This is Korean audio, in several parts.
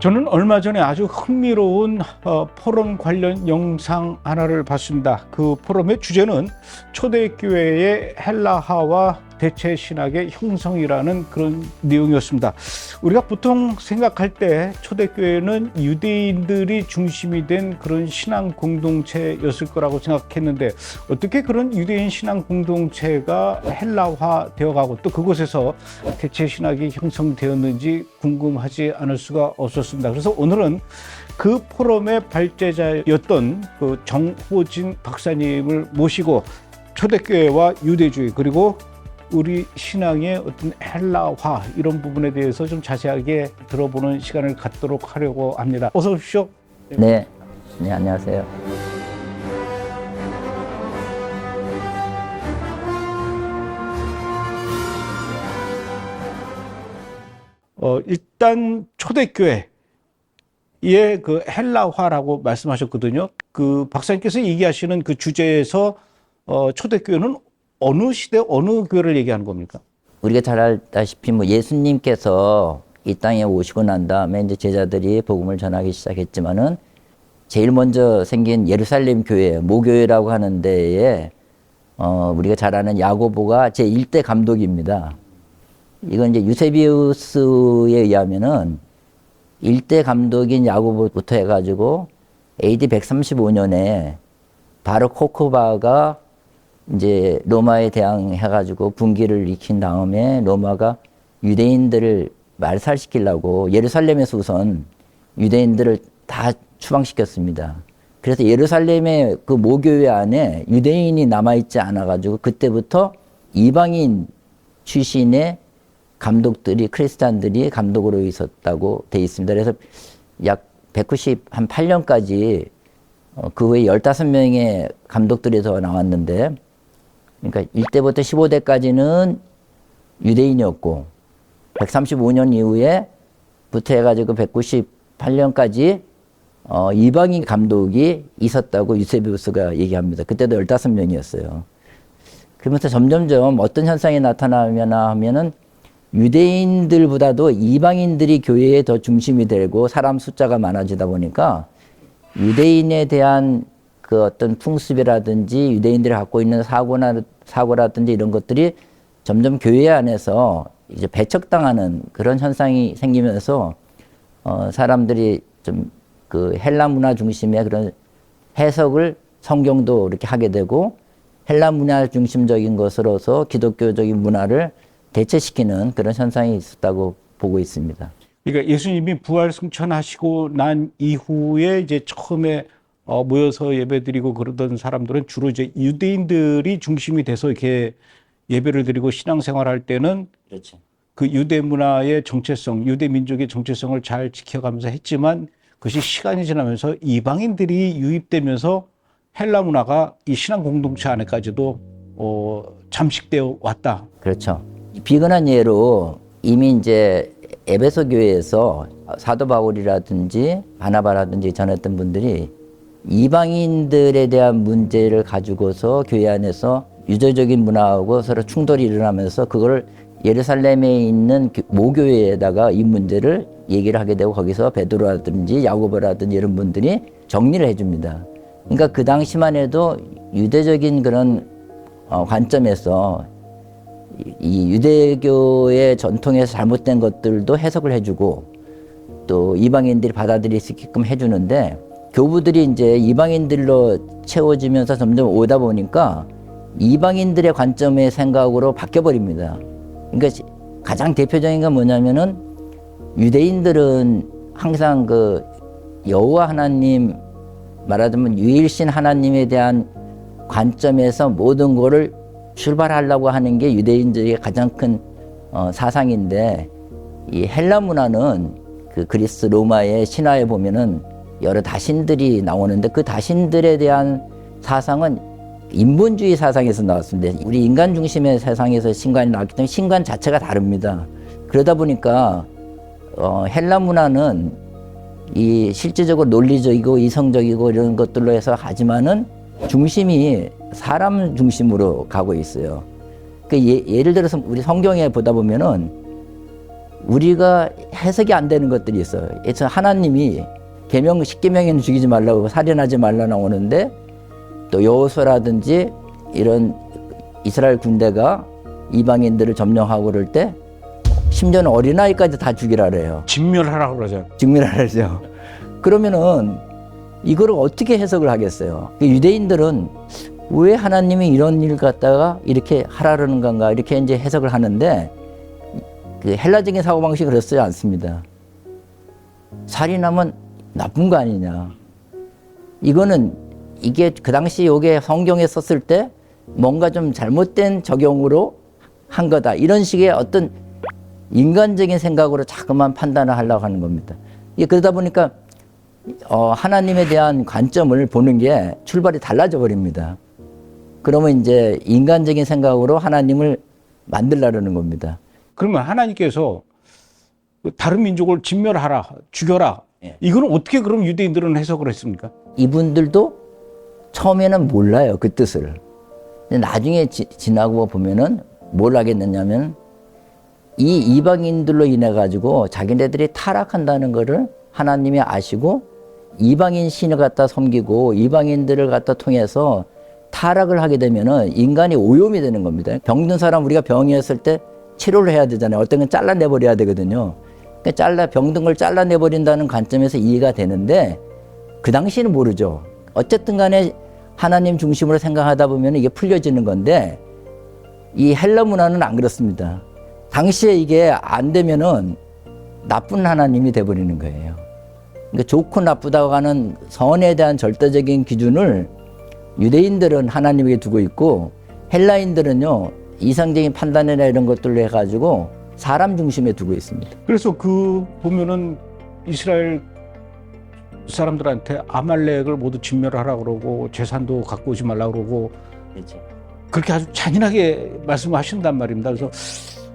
저는 얼마 전에 아주 흥미로운 포럼 관련 영상 하나를 봤습니다. 그 포럼의 주제는 초대교회의 헬라화와 대체 신학의 형성이라는 그런 내용이었습니다. 우리가 보통 생각할 때 초대교회는 유대인들이 중심이 된 그런 신앙 공동체였을 거라고 생각했는데, 어떻게 그런 유대인 신앙 공동체가 헬라화 되어가고 또 그곳에서 대체 신학이 형성되었는지 궁금하지 않을 수가 없었습니다. 그래서 오늘은 그 포럼의 발제자였던 그 정호진 박사님을 모시고 초대교회와 유대주의, 그리고 우리 신앙의 어떤 헬라화, 이런 부분에 대해서 좀 자세하게 들어보는 시간을 갖도록 하려고 합니다. 어서 오십시오. 네, 안녕하세요. 일단 초대교회의 그 헬라화라고 말씀하셨거든요. 그 박사님께서 얘기하시는 그 주제에서 초대교회는 어느 시대, 어느 교회를 얘기하는 겁니까? 우리가 잘 알다시피 예수님께서 이 땅에 오시고 난 다음에 이제 제자들이 복음을 전하기 시작했지만은 제일 먼저 생긴 예루살렘 교회, 모교회라고 하는 데에 우리가 잘 아는 야고보가 제 1대 감독입니다. 이건 이제 유세비우스에 의하면은 1대 감독인 야고보부터 해가지고 AD 135년에 바로 코코바가 이제 로마에 대항해가지고 분기를 일으킨 다음에 로마가 유대인들을 말살시키려고 예루살렘에서 우선 유대인들을 다 추방시켰습니다. 그래서 예루살렘의 그 모교회 안에 유대인이 남아있지 않아가지고 그때부터 이방인 출신의 감독들이, 크리스찬들이 감독으로 있었다고 돼 있습니다. 그래서 약 198년까지 그 후에 15명의 감독들이 더 나왔는데, 그러니까 1대부터 15대까지는 유대인이었고 135년 이후에부터 해가지고 198년까지 이방인 감독이 있었다고 유세비우스가 얘기합니다. 그때도 15명이었어요. 그러면서 점점점 어떤 현상이 나타나면 하면은 유대인들보다도 이방인들이 교회에 더 중심이 되고 사람 숫자가 많아지다 보니까 유대인에 대한 그 어떤 풍습이라든지 유대인들이 갖고 있는 사고라든지 이런 것들이 점점 교회 안에서 이제 배척당하는 그런 현상이 생기면서 사람들이 좀 그 헬라 문화 중심의 그런 해석을 성경도 이렇게 하게 되고 헬라 문화 중심적인 것으로서 기독교적인 문화를 대체시키는 그런 현상이 있었다고 보고 있습니다. 그러니까 예수님이 부활 승천하시고 난 이후에 이제 처음에 모여서 예배드리고 그러던 사람들은 주로 이제 유대인들이 중심이 돼서 이렇게 예배를 드리고 신앙생활할 때는 그렇죠. 그 유대 문화의 정체성, 유대 민족의 정체성을 잘 지켜가면서 했지만, 그것이 시간이 지나면서 이방인들이 유입되면서 헬라 문화가 이 신앙 공동체 안에까지도 잠식되어 왔다. 그렇죠. 비근한 예로 이미 이제 에베소 교회에서 사도 바울이라든지 바나바라든지 전했던 분들이 이방인들에 대한 문제를 가지고서 교회 안에서 유대적인 문화하고 서로 충돌이 일어나면서 그걸 예루살렘에 있는 모교회에다가 이 문제를 얘기를 하게 되고 거기서 베드로라든지 야고보라든지 이런 분들이 정리를 해줍니다. 그러니까 그 당시만 해도 유대적인 그런 관점에서 이 유대교의 전통에서 잘못된 것들도 해석을 해주고 또 이방인들이 받아들일 수 있게끔 해주는데, 교부들이 이제 이방인들로 채워지면서 점점 오다 보니까 이방인들의 관점의 생각으로 바뀌어버립니다. 그러니까 가장 대표적인 건 뭐냐면은 유대인들은 항상 그 여호와 하나님, 말하자면 유일신 하나님에 대한 관점에서 모든 거를 출발하려고 하는 게 유대인들의 가장 큰 사상인데, 이 헬라 문화는 그 그리스 로마의 신화에 보면은 여러 다신들이 나오는데 그 다신들에 대한 사상은 인본주의 사상에서 나왔습니다. 우리 인간 중심의 세상에서 신관이 나왔기 때문에 신관 자체가 다릅니다. 그러다 보니까 헬라 문화는 이 실제적으로 논리적이고 이성적이고 이런 것들로 해서 하지만은 중심이 사람 중심으로 가고 있어요. 그 예를 들어서 우리 성경에 보다 보면은 우리가 해석이 안 되는 것들이 있어요. 그래서 하나님이 계명 10계명에는 죽이지 말라고 살인하지 말라 나오는데 또 여호수아라든지 이런 이스라엘 군대가 이방인들을 점령하고 그럴 때 심지어는 어린아이까지 다 죽이라 그래요. 진멸하라고 그러죠. 증명하라 그러죠. 그러면은 이거를 어떻게 해석을 하겠어요? 유대인들은 왜 하나님이 이런 일 갖다가 이렇게 하라는 건가 이렇게 이제 해석을 하는데 그 헬라적인 사고방식이 그렇지 않습니다. 살인하면 나쁜 거 아니냐. 이거는 이게 그 당시 요게 성경에 썼을 때 뭔가 좀 잘못된 적용으로 한 거다. 이런 식의 어떤 인간적인 생각으로 자꾸만 판단을 하려고 하는 겁니다. 이게 그러다 보니까 하나님에 대한 관점을 보는 게 출발이 달라져 버립니다. 그러면 이제 인간적인 생각으로 하나님을 만들려는 겁니다. 그러면 하나님께서 다른 민족을 진멸하라, 죽여라. 이거는 어떻게 그럼 유대인들은 해석을 했습니까? 이분들도 처음에는 몰라요, 그 뜻을. 근데 나중에 지나고 보면은 뭘 하겠느냐면 이 이방인들로 인해 가지고 자기네들이 타락한다는 거를 하나님이 아시고 이방인 신을 갖다 섬기고 이방인들을 갖다 통해서 타락을 하게 되면은 인간이 오염이 되는 겁니다. 병든 사람 우리가 병이었을 때 치료를 해야 되잖아요. 어떤 건 잘라내버려야 되거든요. 그러니까 병든 걸 잘라내버린다는 관점에서 이해가 되는데 그 당시에는 모르죠. 어쨌든 간에 하나님 중심으로 생각하다 보면 이게 풀려지는 건데 이 헬라 문화는 안 그렇습니다. 당시에 이게 안 되면은 나쁜 하나님이 돼버리는 거예요. 그러니까 좋고 나쁘다고 하는 선에 대한 절대적인 기준을 유대인들은 하나님에게 두고 있고 헬라인들은요 이상적인 판단이나 이런 것들로 해가지고 사람 중심에 두고 있습니다. 그래서 그 보면은 이스라엘 사람들한테 아말렉을 모두 진멸하라 그러고 재산도 갖고 오지 말라 그러고 그렇죠. 그렇게 아주 잔인하게 말씀하신단 말입니다. 그래서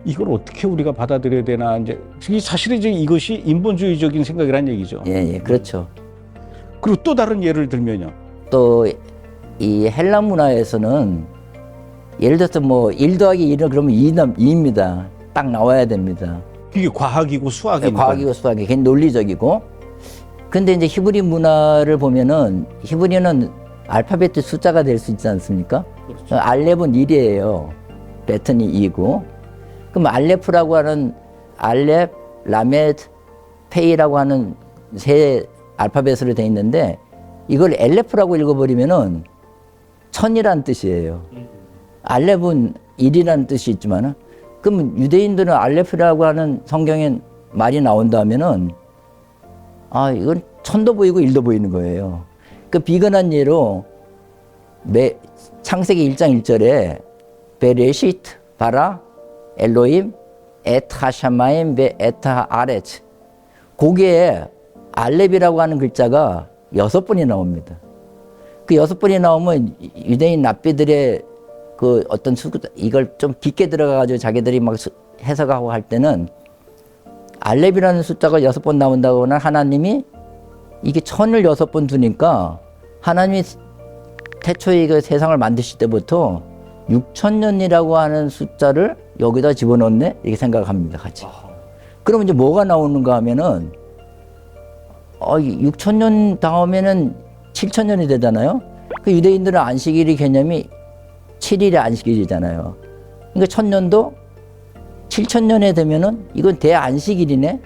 이걸 어떻게 우리가 받아들여야 되나 이제 사실은 이제 이것이 인본주의적인 생각이란 얘기죠. 예, 그렇죠. 그리고 또 다른 예를 들면요. 또 이 헬라 문화에서는 예를 들어서 뭐 1 더하기 1은 그러면 2입니다. 딱 나와야 됩니다. 이게 과학이고 수학이니까. 과학이고 수학이 굉장히 논리적이고. 근데 이제 히브리 문화를 보면은 히브리는 알파벳 숫자가 될 수 있지 않습니까? 그렇죠. 알렙은 1이에요. 베트는 2고. 그럼 알레프라고 하는 알렙, 라메드, 페이라고 하는 세 알파벳으로 돼 있는데 이걸 엘레프라고 읽어버리면은 천이란 뜻이에요. 알렙은 1이라는 뜻이 있지만 그럼 유대인들은 알레프라고 하는 성경에 말이 나온다면은 이건 천도 보이고 일도 보이는 거예요. 그 비근한 예로 창세기 1장 1절에 베레시트 바라 엘로임 에타샤마임 베 에타 아레츠 거기에 알렙이라고 하는 글자가 6번이 나옵니다. 그 6번이 나오면 유대인 랍비들의 그 어떤 이걸 좀 깊게 들어가가지고 자기들이 막 해석하고 할 때는 알렙이라는 숫자가 6번 나온다거나 하나님이 이게 천을 6번 두니까 하나님이 태초에 그 세상을 만드실 때부터 6,000년이라고 하는 숫자를 여기다 집어넣네? 이렇게 생각합니다, 같이. 그러면 이제 뭐가 나오는가 하면은 6,000년 다음에는 7,000년이 되잖아요. 그 유대인들은 안식일의 개념이 7일의 안식일이잖아요. 그러니까 1000년도 7,000년에 되면은 이건 대안식일이네.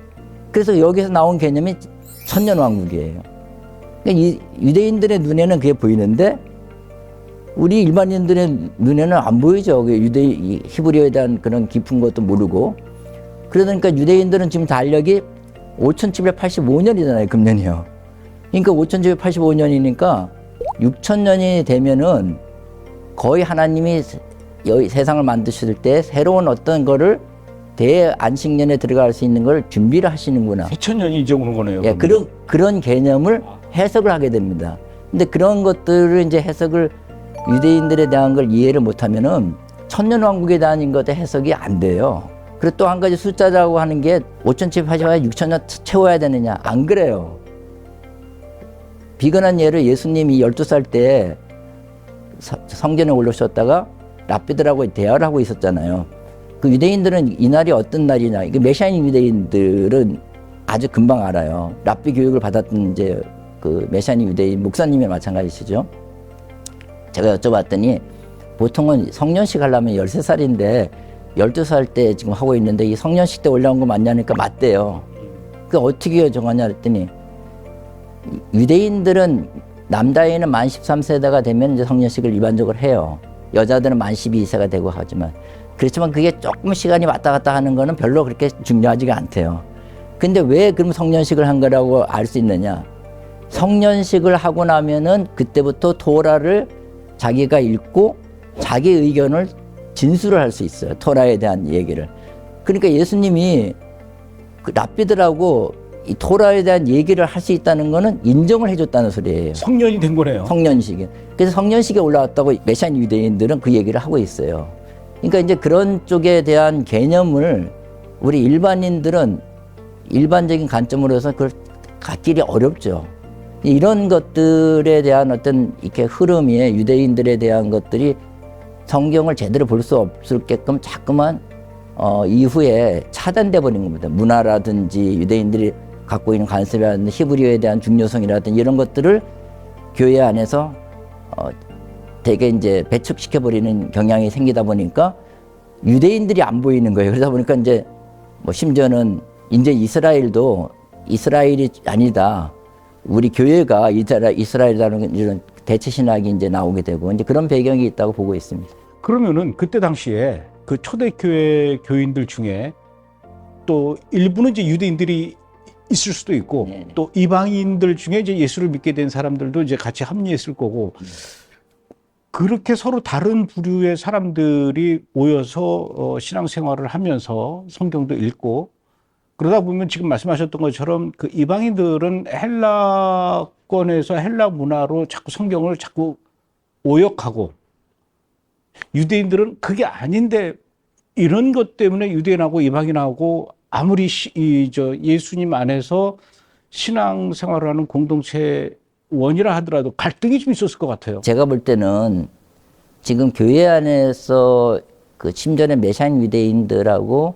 그래서 여기서 나온 개념이 천년왕국이에요. 그러니까 유대인들의 눈에는 그게 보이는데 우리 일반인들의 눈에는 안 보이죠. 히브리어에 대한 그런 깊은 것도 모르고. 그러니까 유대인들은 지금 달력이 5785년이잖아요, 금년이요. 그러니까 5785년이니까 6000년이 되면은 거의 하나님이 세상을 만드실 때 새로운 어떤 거를 대안식년에 들어갈 수 있는 걸 준비를 하시는구나. 2000년이 이제 오는 거네요. 예, 그런 개념을 해석을 하게 됩니다. 근데 그런 것들을 이제 해석을 유대인들에 대한 걸 이해를 못하면은 천년왕국에 대한 것도 해석이 안 돼요. 그리고 또 한 가지 숫자라고 하는 게 5780에 6000년 채워야 되느냐? 안 그래요. 비근한 예를 예수님이 12살 때 성전에 올라오셨다가 랍비들하고 대화를 하고 있었잖아요. 그 유대인들은 이날이 어떤 날이냐. 이게 메시아인 유대인들은 아주 금방 알아요. 랍비 교육을 받았던 이제 그 메시아인 유대인 목사님이 마찬가지시죠. 제가 여쭤봤더니 보통은 성년식 하려면 13살인데 12살 때 지금 하고 있는데 이 성년식 때 올라온 거 맞냐니까 맞대요. 그 어떻게 정하냐 그랬더니 유대인들은 남자애는 만 13세대가 되면 이제 성년식을 일반적으로 해요. 여자들은 만 12세가 되고 하지만 그렇지만 그게 조금 시간이 왔다 갔다 하는 거는 별로 그렇게 중요하지가 않대요. 근데 왜 그럼 성년식을 한 거라고 알 수 있느냐? 성년식을 하고 나면은 그때부터 토라를 자기가 읽고 자기 의견을 진술을 할 수 있어요. 토라에 대한 얘기를. 그러니까 예수님이 그 랍비들하고 이 토라에 대한 얘기를 할 수 있다는 거는 인정을 해줬다는 소리예요. 성년이 된 거네요. 성년식에. 그래서 성년식에 올라왔다고 메시안 유대인들은 그 얘기를 하고 있어요. 그러니까 이제 그런 쪽에 대한 개념을 우리 일반인들은 일반적인 관점으로서 그걸 갖기리 어렵죠. 이런 것들에 대한 어떤 이렇게 흐름이 유대인들에 대한 것들이 성경을 제대로 볼 수 없을게끔 자꾸만 이후에 차단돼 버린 겁니다. 문화라든지 유대인들이 갖고 있는 관습이라든지 히브리어에 대한 중요성이라든지 이런 것들을 교회 안에서 되게 이제 배척시켜 버리는 경향이 생기다 보니까 유대인들이 안 보이는 거예요. 그러다 보니까 이제 뭐 심지어는 이제 이스라엘도 이스라엘이 아니다. 우리 교회가 이스라엘이라는 이런 대체 신학이 이제 나오게 되고 이제 그런 배경이 있다고 보고 있습니다. 그러면은 그때 당시에 그 초대교회 교인들 중에 또 일부는 이제 유대인들이 있을 수도 있고 네네. 또 이방인들 중에 이제 예수를 믿게 된 사람들도 이제 같이 합류했을 거고 그렇게 서로 다른 부류의 사람들이 모여서 신앙생활을 하면서 성경도 읽고 그러다 보면 지금 말씀하셨던 것처럼 그 이방인들은 헬라권에서 헬라 문화로 자꾸 성경을 자꾸 오역하고 유대인들은 그게 아닌데 이런 것 때문에 유대인하고 이방인하고 아무리 예수님 안에서 신앙생활을 하는 공동체 원이라 하더라도 갈등이 좀 있었을 것 같아요. 제가 볼 때는 지금 교회 안에서 그 심전의 메시안 유대인들하고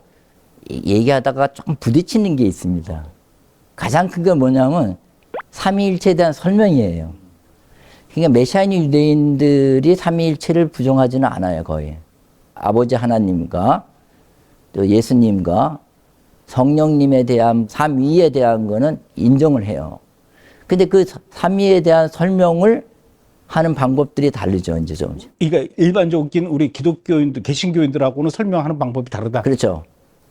얘기하다가 조금 부딪히는 게 있습니다. 가장 큰 건 뭐냐면 삼위일체에 대한 설명이에요. 그러니까 메시안 유대인들이 삼위일체를 부정하지는 않아요, 거의. 아버지 하나님과 또 예수님과 성령님에 대한 삼위에 대한 거는 인정을 해요. 근데 그 삼위에 대한 설명을 하는 방법들이 다르죠, 이제 좀. 그러니까 일반적인 우리 기독교인들, 개신교인들하고는 설명하는 방법이 다르다. 그렇죠.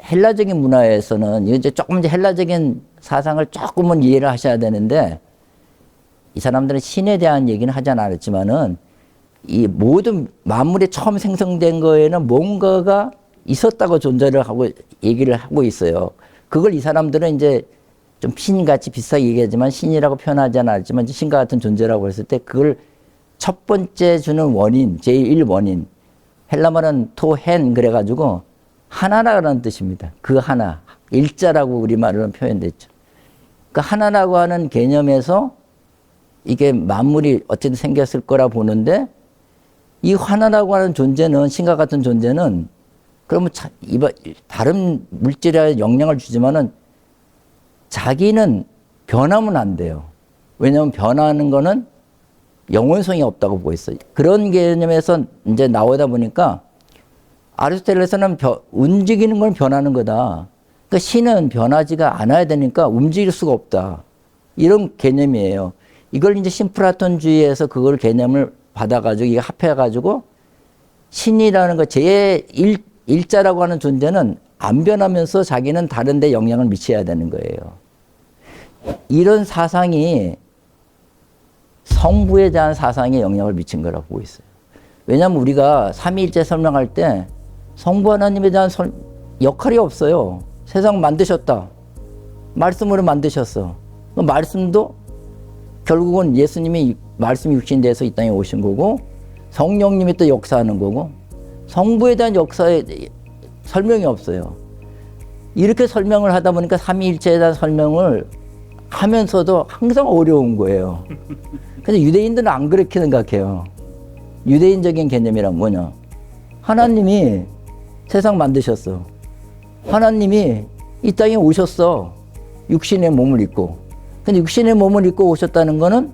헬라적인 문화에서는 이제 조금 이제 헬라적인 사상을 조금은 이해를 하셔야 되는데 이 사람들은 신에 대한 얘기는 하지 않았지만은 이 모든 만물이 처음 생성된 거에는 뭔가가 있었다고 존재를 하고 얘기를 하고 있어요. 그걸 이 사람들은 이제 좀 신같이 비슷하게 얘기하지만 신이라고 표현하지 않았지만 신과 같은 존재라고 했을 때 그걸 첫 번째 주는 원인, 제1원인 헬라말은 토헨 그래가지고 하나라는 뜻입니다. 그 하나, 일자라고 우리말로는 표현됐죠. 그 하나라고 하는 개념에서 이게 만물이 어쨌든 생겼을 거라 보는데 이 하나라고 하는 존재는 신과 같은 존재는 그러면 다른 물질에 영향을 주지만은 자기는 변하면 안 돼요. 왜냐하면 변하는 거는 영원성이 없다고 보고 있어요. 그런 개념에서 이제 나오다 보니까 아리스토텔레스는 움직이는 건 변하는 거다. 그러니까 신은 변하지가 않아야 되니까 움직일 수가 없다. 이런 개념이에요. 이걸 이제 신플라톤주의에서 그걸 개념을 받아가지고 이게 합해가지고 신이라는 거 제1자라고 하는 존재는 안 변하면서 자기는 다른 데 영향을 미쳐야 되는 거예요. 이런 사상이 성부에 대한 사상에 영향을 미친 거라고 보고 있어요. 왜냐하면 우리가 삼위일체 설명할 때 성부 하나님에 대한 역할이 없어요. 세상 만드셨다. 말씀으로 만드셨어. 그 말씀도 결국은 예수님이 말씀이 육신이 돼서 이 땅에 오신 거고 성령님이 또 역사하는 거고 성부에 대한 역사에 설명이 없어요. 이렇게 설명을 하다 보니까 삼위일체에 대한 설명을 하면서도 항상 어려운 거예요. 근데 유대인들은 안 그렇게 생각해요. 유대인적인 개념이란 뭐냐? 하나님이 세상 만드셨어. 하나님이 이 땅에 오셨어. 육신의 몸을 입고. 근데 육신의 몸을 입고 오셨다는 거는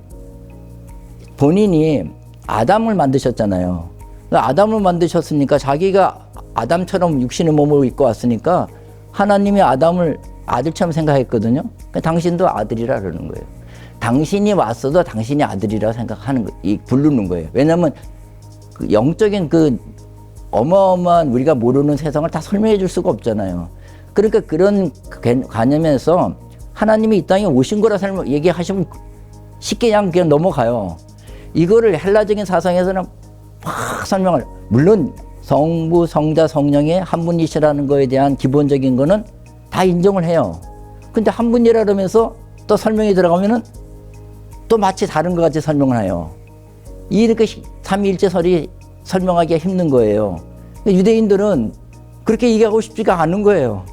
본인이 아담을 만드셨잖아요. 아담을 만드셨으니까 자기가 아담처럼 육신의 몸을 입고 왔으니까 하나님이 아담을 아들처럼 생각했거든요. 그러니까 당신도 아들이라 그러는 거예요. 당신이 왔어도 당신이 아들이라 생각하는 거, 부르는 거예요. 왜냐하면 그 영적인 그 어마어마한 우리가 모르는 세상을 다 설명해 줄 수가 없잖아요. 그러니까 그런 관념에서 하나님이 이 땅에 오신 거라 얘기하시면 쉽게 그냥 넘어가요. 이거를 헬라적인 사상에서는 막 설명을, 물론 성부, 성자, 성령의 한 분이시라는 거에 대한 기본적인 거는 다 인정을 해요. 근데 한 분이라 그러면서 또 설명이 들어가면은 또 마치 다른 것 같이 설명을 해요. 이렇게 삼위일체설이 설명하기가 힘든 거예요. 유대인들은 그렇게 얘기하고 싶지가 않은 거예요.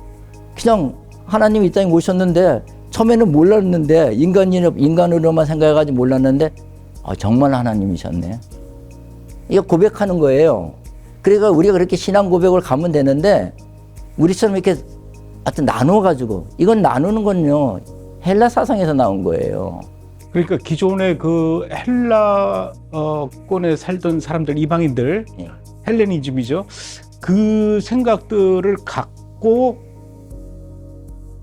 그냥 하나님이 이 땅에 오셨는데 처음에는 몰랐는데 인간으로만 생각해가지고 몰랐는데 정말 하나님이셨네. 이거 고백하는 거예요. 그러니까 우리가 그렇게 신앙 고백을 가면 되는데 우리처럼 이렇게 하여튼 나눠가지고 이건 나누는 건요 헬라 사상에서 나온 거예요. 그러니까 기존의 그 헬라권에 살던 사람들, 이방인들, 예. 헬레니즘이죠. 그 생각들을 갖고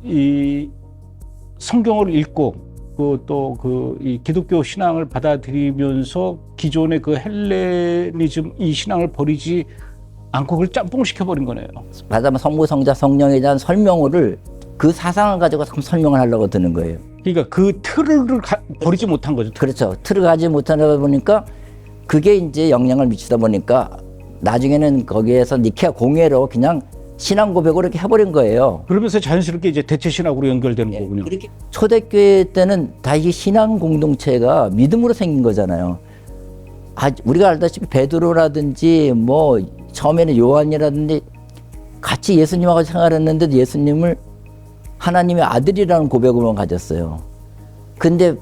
이 성경을 읽고 이 기독교 신앙을 받아들이면서 기존의 그 헬레니즘 이 신앙을 버리지 않고 그걸 짬뽕시켜 버린 거네요. 맞아요. 성부, 성자, 성령에 대한 설명을 그 사상을 가지고 설명을 하려고 드는 거예요. 그러니까 그 틀을 버리지 못한 거죠. 그렇죠. 틀을 가지 못하다 보니까 그게 이제 영향을 미치다 보니까 나중에는 거기에서 니케아 공회로 그냥 신앙 고백으로 이렇게 해버린 거예요. 그러면서 자연스럽게 이제 대체 신학으로 연결되는 거군요. 그렇게 초대교회 때는 다 이 신앙 공동체가 믿음으로 생긴 거잖아요. 우리가 알다시피 베드로라든지 뭐 처음에는 요한이라든지 같이 예수님하고 생활했는데 예수님을 하나님의 아들이라는 고백으로만 가졌어요. 근데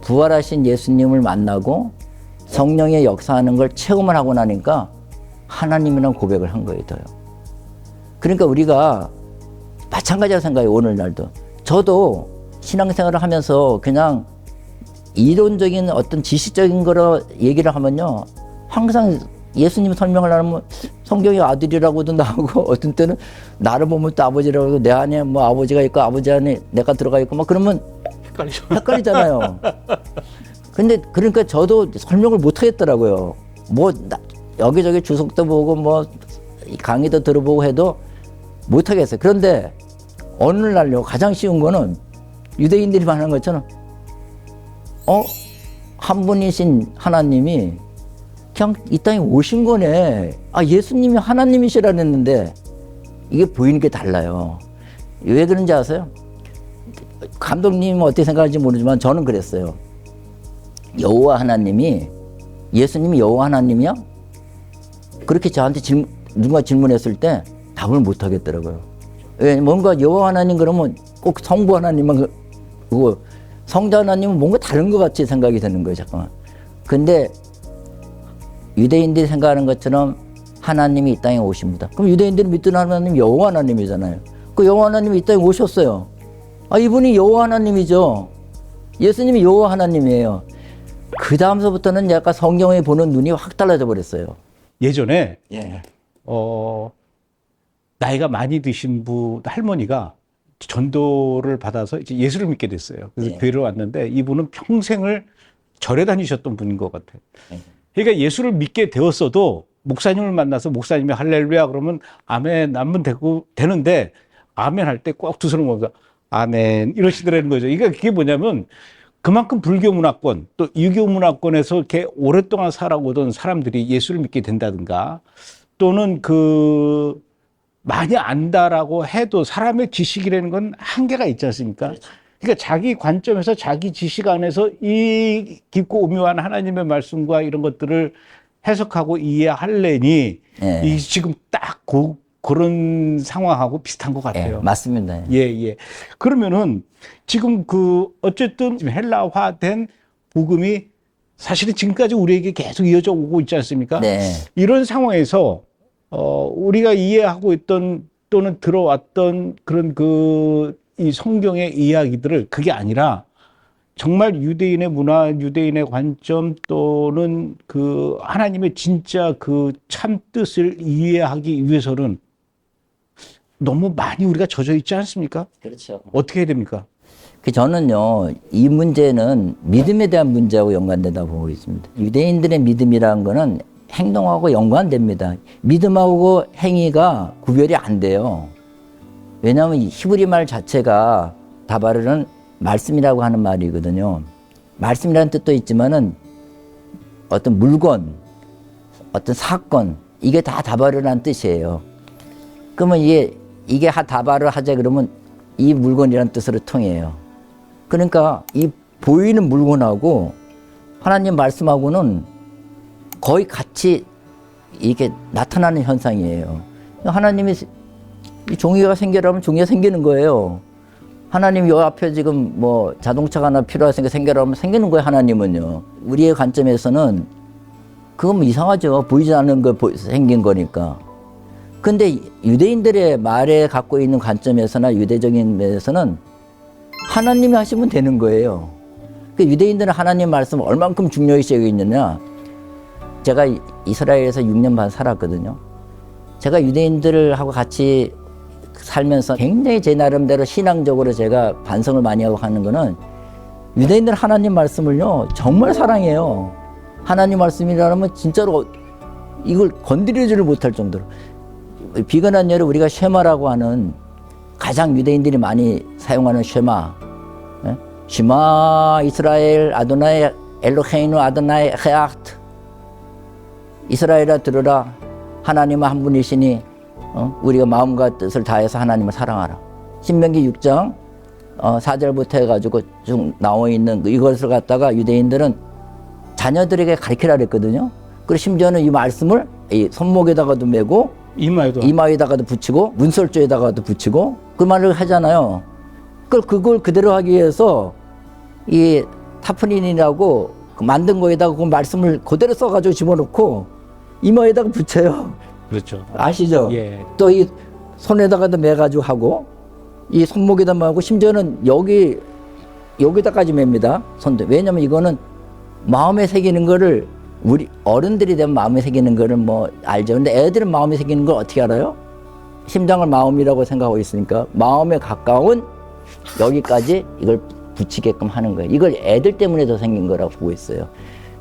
부활하신 예수님을 만나고 성령의 역사하는 걸 체험을 하고 나니까 하나님이라는 고백을 한 거예요. 더요. 그러니까 우리가 마찬가지라고 생각해요. 오늘날도. 저도 신앙생활을 하면서 그냥 이론적인 어떤 지식적인 거로 얘기를 하면요. 항상 예수님 설명을 하면 성경의 아들이라고도 나오고 어떤 때는 나를 보면 또 아버지라고 하고 내 안에 뭐 아버지가 있고 아버지 안에 내가 들어가 있고 막 그러면 헷갈리잖아요. 근데 그러니까 저도 설명을 못 하겠더라고요. 뭐 여기저기 주석도 보고 뭐 강의도 들어보고 해도 못 하겠어요. 그런데 어느 날요 가장 쉬운 거는 유대인들이 말하는 것처럼 한 분이신 하나님이 그냥 이 땅에 오신 거네. 예수님이 하나님이시라 했는데 이게 보이는 게 달라요. 왜 그런지 아세요? 감독님은 어떻게 생각하는지 모르지만 저는 그랬어요. 여호와 하나님이 예수님이 여호와 하나님이야? 그렇게 저한테 누가 질문했을 때 답을 못 하겠더라고요. 왜? 뭔가 여호와 하나님 그러면 꼭 성부 하나님만 그거 성자 하나님은 뭔가 다른 것 같이 생각이 되는 거예요. 잠깐만. 근데 유대인들이 생각하는 것처럼 하나님이 이 땅에 오십니다. 그럼 유대인들이 믿는 하나님 여호와 하나님이잖아요. 그 여호와 하나님이 이 땅에 오셨어요. 이분이 여호와 하나님이죠. 예수님이 여호와 하나님이에요. 그 다음서부터는 약간 성경에 보는 눈이 확 달라져 버렸어요. 예전에 예. 나이가 많이 드신 할머니가 전도를 받아서 이제 예수를 믿게 됐어요. 그래서 예. 교회를 왔는데 이분은 평생을 절에 다니셨던 분인 것 같아요. 예. 그러니까 예수를 믿게 되었어도 목사님을 만나서 목사님이 할렐루야 그러면 아멘 하면 되는데 아멘 할 때 꼭 두 손을 모아서 아멘 이러시더라는 거죠. 그러니까 그게 뭐냐면 그만큼 불교 문화권 또 유교 문화권에서 이렇게 오랫동안 살아오던 사람들이 예수를 믿게 된다든가 또는 많이 안다라고 해도 사람의 지식이라는 건 한계가 있지 않습니까? 그러니까 자기 관점에서 자기 지식 안에서 이 깊고 오묘한 하나님의 말씀과 이런 것들을 해석하고 이해하려니 예. 이 지금 딱 그런 상황하고 비슷한 것 같아요. 예, 맞습니다. 예. 그러면은 지금 어쨌든 지금 헬라화된 복음이 사실은 지금까지 우리에게 계속 이어져 오고 있지 않습니까? 네. 이런 상황에서 우리가 이해하고 있던 또는 들어왔던 그런 이 성경의 이야기들을 그게 아니라 정말 유대인의 문화, 유대인의 관점 또는 그 하나님의 진짜 그 참 뜻을 이해하기 위해서는 너무 많이 우리가 젖어 있지 않습니까? 그렇죠. 어떻게 해야 됩니까? 저는요, 이 문제는 믿음에 대한 문제하고 연관된다고 보고 있습니다. 유대인들의 믿음이라는 거는 행동하고 연관됩니다. 믿음하고 행위가 구별이 안 돼요. 왜냐하면 이 히브리 말 자체가 다바르는 말씀이라고 하는 말이거든요. 말씀이라는 뜻도 있지만은 어떤 물건, 어떤 사건, 이게 다 다바르라는 뜻이에요. 그러면 이게 다바르 하자 그러면 이 물건이라는 뜻으로 통해요. 그러니까 이 보이는 물건하고 하나님 말씀하고는 거의 같이 이게 나타나는 현상이에요. 하나님이 이 종이가 생겨라면 종이가 생기는 거예요. 하나님 요 앞에 지금 뭐 자동차가 하나 필요하니까 생겨라면 생기는 거예요. 하나님은요. 우리의 관점에서는 그건 뭐 이상하죠. 보이지 않는 거 생긴 거니까. 근데 유대인들의 말에 갖고 있는 관점에서나 유대적인 면에서는 하나님이 하시면 되는 거예요. 그 유대인들은 하나님 말씀 얼만큼 중요시 여기고 있느냐. 제가 이스라엘에서 6년 반 살았거든요. 제가 유대인들하고 같이 살면서 굉장히 제 나름대로 신앙적으로 제가 반성을 많이 하고 하는 거는 유대인들은 하나님 말씀을요 정말 사랑해요. 하나님 말씀이라면 진짜로 이걸 건드리지를 못할 정도로. 비근한 예를 우리가 쉐마라고 하는 가장 유대인들이 많이 사용하는 쉐마, 쉐마 이스라엘 아도나이 엘로헤이누 아도나이 헤아트. 이스라엘아 들으라, 하나님은 한 분이시니 우리가 마음과 뜻을 다해서 하나님을 사랑하라. 신명기 6장 4절부터 해가지고 쭉 나와 있는 이것을 갖다가 유대인들은 자녀들에게 가르치라 그랬거든요. 그리고 심지어는 이 말씀을 이 손목에다가도 메고 이마에다가도 붙이고 문설주에다가도 붙이고 그 말을 하잖아요. 그걸 그대로 하기 위해서 이 타프닌이라고 만든 거에다가 그 말씀을 그대로 써가지고 집어넣고 이마에다가 붙여요. 그렇죠. 아시죠? 예. 또 이 손에다가도 매가지고 하고 이 손목에다 매고 심지어는 여기다까지 맵니다. 손도. 왜냐면 이거는 마음에 새기는 거를 우리 어른들이 되면 마음에 새기는 거를 뭐 알죠. 근데 애들은 마음에 새기는 걸 어떻게 알아요? 심장을 마음이라고 생각하고 있으니까 마음에 가까운 여기까지 이걸 붙이게끔 하는 거예요. 이걸 애들 때문에 더 생긴 거라고 보고 있어요.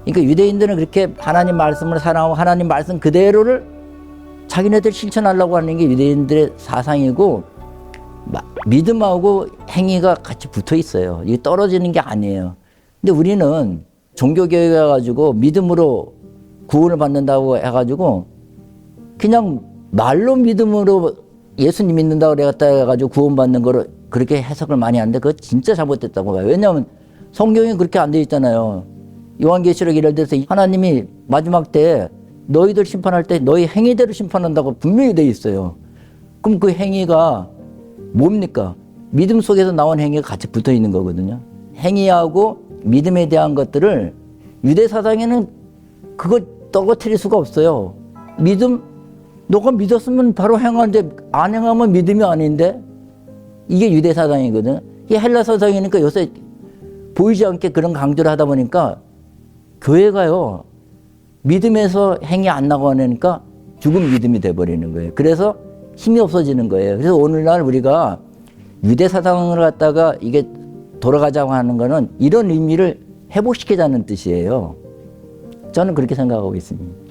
그러니까 유대인들은 그렇게 하나님 말씀을 사랑하고 하나님 말씀 그대로를 자기네들 실천하려고 하는 게 유대인들의 사상이고 믿음하고 행위가 같이 붙어 있어요. 이게 떨어지는 게 아니에요. 근데 우리는 종교교육에 가지고 믿음으로 구원을 받는다고 해가지고 그냥 말로 믿음으로 예수님 믿는다고 그래갖다 해가지고 구원받는 거를 그렇게 해석을 많이 하는데 그거 진짜 잘못됐다고 봐요. 왜냐하면 성경이 그렇게 안 돼 있잖아요. 요한계시록 이럴 때서 하나님이 마지막 때 너희들 심판할 때 너희 행위대로 심판한다고 분명히 돼 있어요. 그럼 그 행위가 뭡니까? 믿음 속에서 나온 행위가 같이 붙어 있는 거거든요. 행위하고 믿음에 대한 것들을 유대 사상에는 그거 떨어뜨릴 수가 없어요. 믿음, 너가 믿었으면 바로 행하는데 안 행하면 믿음이 아닌데 이게 유대 사상이거든. 이게 헬라 사상이니까 요새 보이지 않게 그런 강조를 하다 보니까 교회가요 믿음에서 행위 안 나가니까 죽은 믿음이 돼버리는 거예요. 그래서 힘이 없어지는 거예요. 그래서 오늘날 우리가 유대 사상을 갖다가 이게 돌아가자고 하는 거는 이런 의미를 회복시키자는 뜻이에요. 저는 그렇게 생각하고 있습니다.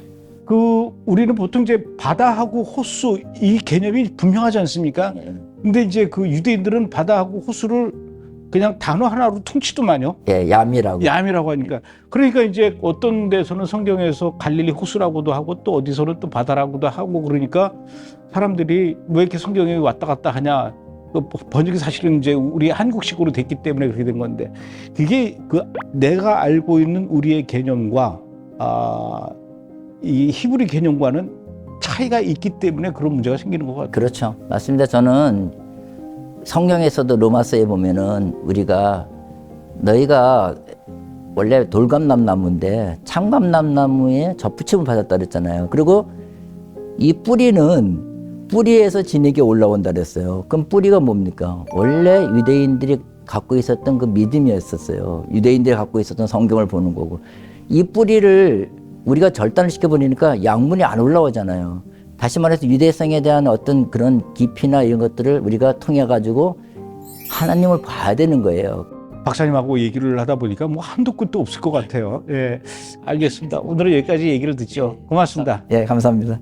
우리는 보통 이제 바다하고 호수 이 개념이 분명하지 않습니까? 근데 이제 그 유대인들은 바다하고 호수를 그냥 단어 하나로 퉁치더만요. 예, 얌이라고 하니까. 그러니까 이제 어떤 데서는 성경에서 갈릴리 호수라고도 하고 또 어디서는 또 바다라고도 하고 그러니까 사람들이 왜 이렇게 성경에 왔다 갔다 하냐. 번역이 사실은 이제 우리 한국식으로 됐기 때문에 그렇게 된 건데 그게 내가 알고 있는 우리의 개념과 이 히브리 개념과는 차이가 있기 때문에 그런 문제가 생기는 것 같아요. 그렇죠. 맞습니다. 저는 성경에서도 로마서에 보면은 우리가 너희가 원래 돌감람나무인데 참감람나무에 접붙임을 받았다 그랬잖아요. 그리고 이 뿌리에서 진액이 올라온다 그랬어요. 그럼 뿌리가 뭡니까? 원래 유대인들이 갖고 있었던 그 믿음이었었어요. 유대인들이 갖고 있었던 성경을 보는 거고. 이 뿌리를 우리가 절단을 시켜버리니까 양분이 안 올라오잖아요. 다시 말해서 유대성에 대한 어떤 그런 깊이나 이런 것들을 우리가 통해 가지고 하나님을 봐야 되는 거예요. 박사님하고 얘기를 하다 보니까 뭐 한도 끝도 없을 것 같아요. 예, 알겠습니다. 오늘은 여기까지 얘기를 듣죠. 고맙습니다. 예, 감사합니다.